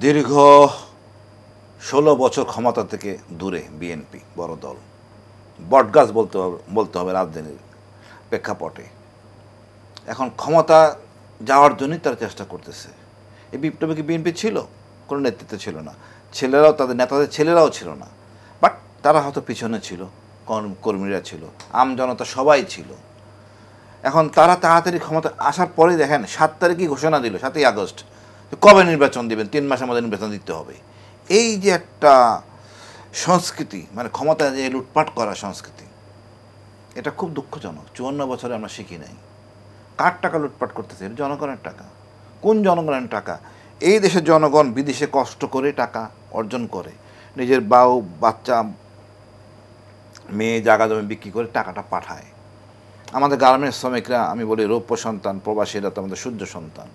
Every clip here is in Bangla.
দীর্ঘ ১৬ বছর ক্ষমতা থেকে দূরে বিএনপি বড় দল, বটগাছ বলতে হবে রাজধানীর প্রেক্ষাপটে। এখন ক্ষমতা যাওয়ার জন্যই তারা চেষ্টা করতেছে। এই বিপ্লবে কি বিএনপি ছিল? কোনো নেতৃত্ব ছিল না, ছেলেরাও তাদের নেতাদের ছেলেরাও ছিল না, বাট তারা হয়তো পিছনে ছিল, কর্মীরা ছিল, আমজনতা সবাই ছিল। এখন তারা তাড়াতাড়ি ক্ষমতা আসার পরে দেখেন ৭ তারিখই ঘোষণা দিল, ৭ই আগস্ট, কবে নির্বাচন দিবেন, ৩ মাসের মধ্যে নির্বাচন দিতে হবে। এই যে একটা সংস্কৃতি, মানে ক্ষমতা যে লুটপাট করা সংস্কৃতি, এটা খুব দুঃখজনক। ৫৪ বছরে আমরা শিখি নাই। কার টাকা লুটপাট করতেছে? জনগণের টাকা। কোন জনগণের টাকা? এই দেশের জনগণ বিদেশে কষ্ট করে টাকা অর্জন করে, নিজের বাউ বাচ্চা মেয়ে জায়গা জমি বিক্রি করে টাকাটা পাঠায়। আমাদের গার্মেন্টস শ্রমিকরা, আমি বলি রৌপ্য সন্তান, প্রবাসীরা তো আমাদের সূর্য সন্তান,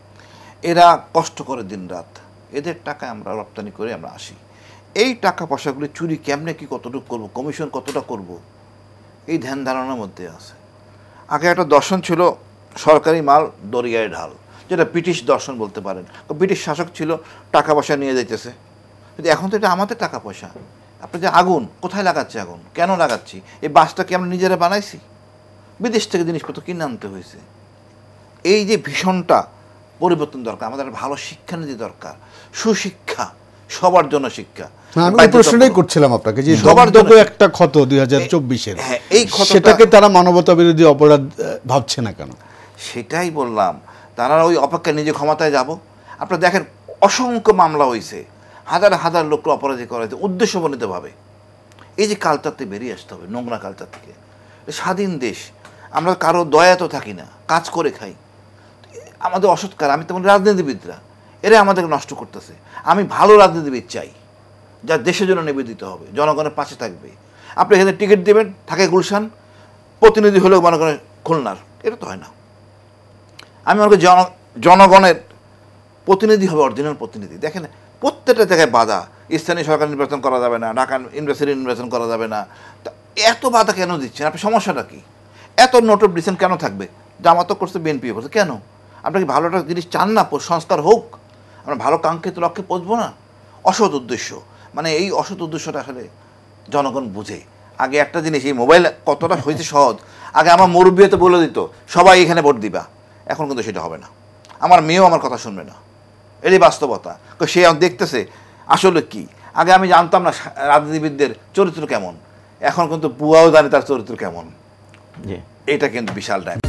এরা কষ্ট করে দিন রাত, এদের টাকা আমরা রপ্তানি করে আমরা আসি। এই টাকা পয়সাগুলি চুরি কেমনে কি কতটুকু করব, কমিশন কতটা করব, এই ধ্যান ধারণার মধ্যে আছে। আগে একটা দর্শন ছিল সরকারি মাল দরিয়ায় ঢাল, যেটা ব্রিটিশ দর্শন বলতে পারেন। ব্রিটিশ শাসক ছিল, টাকা পয়সা নিয়ে যাইতেছে। কিন্তু এখন তো এটা আমাদের টাকা পয়সা। আপনি যে আগুন কোথায় লাগাচ্ছি, আগুন কেন লাগাচ্ছি? এই বাসটা কি আমরা নিজেরা বানাইছি? বিদেশ থেকে জিনিসপত্র কিনে আনতে হয়েছে। এই যে ভীষণটা পরিবর্তন দরকার, আমাদের ভালো শিক্ষানীতি দরকার, সুশিক্ষা, সবার জন্য শিক্ষা। আমি প্রশ্নটাই করছিলাম আপনাকে যে সবার জন্য একটা ক্ষত 2024-এর, এই সেটাকে তারা মানবতা বিরোধী অপরাধ ভাবছে না কেন? সেটাই বললাম, তারা ওই অপেক্ষায় নিজে ক্ষমতায় যাব। আপনারা দেখেন অসংখ্য মামলা হয়েছে, হাজার হাজার লোককে অপরাধী করা হয়েছে উদ্দেশ্যমণ্ডিতভাবে। এই যে কালচারতে বেরিয়ে আসতে হবে, নোংরা কালচার থেকে। স্বাধীন দেশ, আমরা কারো দয়া তো থাকি না, কাজ করে খাই। আমাদের অসৎকার, আমি তেমন রাজনীতিবিদরা, এরা আমাদেরকে নষ্ট করতেছে। আমি ভালো রাজনীতিবিদ চাই, যা দেশের জন্য নিবেদিত হবে, জনগণের পাশে থাকবে। আপনি এখানে টিকিট দেবেন, থাকে গুলশান, প্রতিনিধি হলেও মনে করেন খুলনার, এটা তো হয় না। আমি মনে করি জনগণের প্রতিনিধি হবে, অরিজিনাল প্রতিনিধি। দেখেন প্রত্যেকটা জায়গায় বাধা, স্থানীয় সরকার নির্বাচন করা যাবে না, ঢাকা ইউনিভার্সিটি নির্বাচন করা যাবে না। এত বাধা কেন দিচ্ছেন আপনি? সমস্যাটা কি? এত নোট অফ ডিসেন্ট কেন থাকবে? জামাতও করছে, বিএনপিও করছে, কেন? আপনি কি ভালো একটা জিনিস চান না, সংস্কার হোক? আমরা ভালো কাঙ্ক্ষিত লক্ষ্যে পৌঁছবো না? অসৎ উদ্দেশ্য, মানে এই অসৎ উদ্দেশ্যটা আসলে জনগণ বুঝে। আগে একটা জিনিস, এই মোবাইল কতটা হয়েছে সহজ, আগে আমার মুরব্বীতে বলে দিত সবাই এখানে ভোট দিবা, এখন কিন্তু সেটা হবে না। আমার মেয়েও আমার কথা শুনবে না, এটাই বাস্তবতা। সে দেখতেছে আসলে কি। আগে আমি জানতাম না রাজনীতিবিদদের চরিত্র কেমন, এখন কিন্তু বুয়াও জানে তার চরিত্র কেমন। এটা কিন্তু বিশাল টাইম।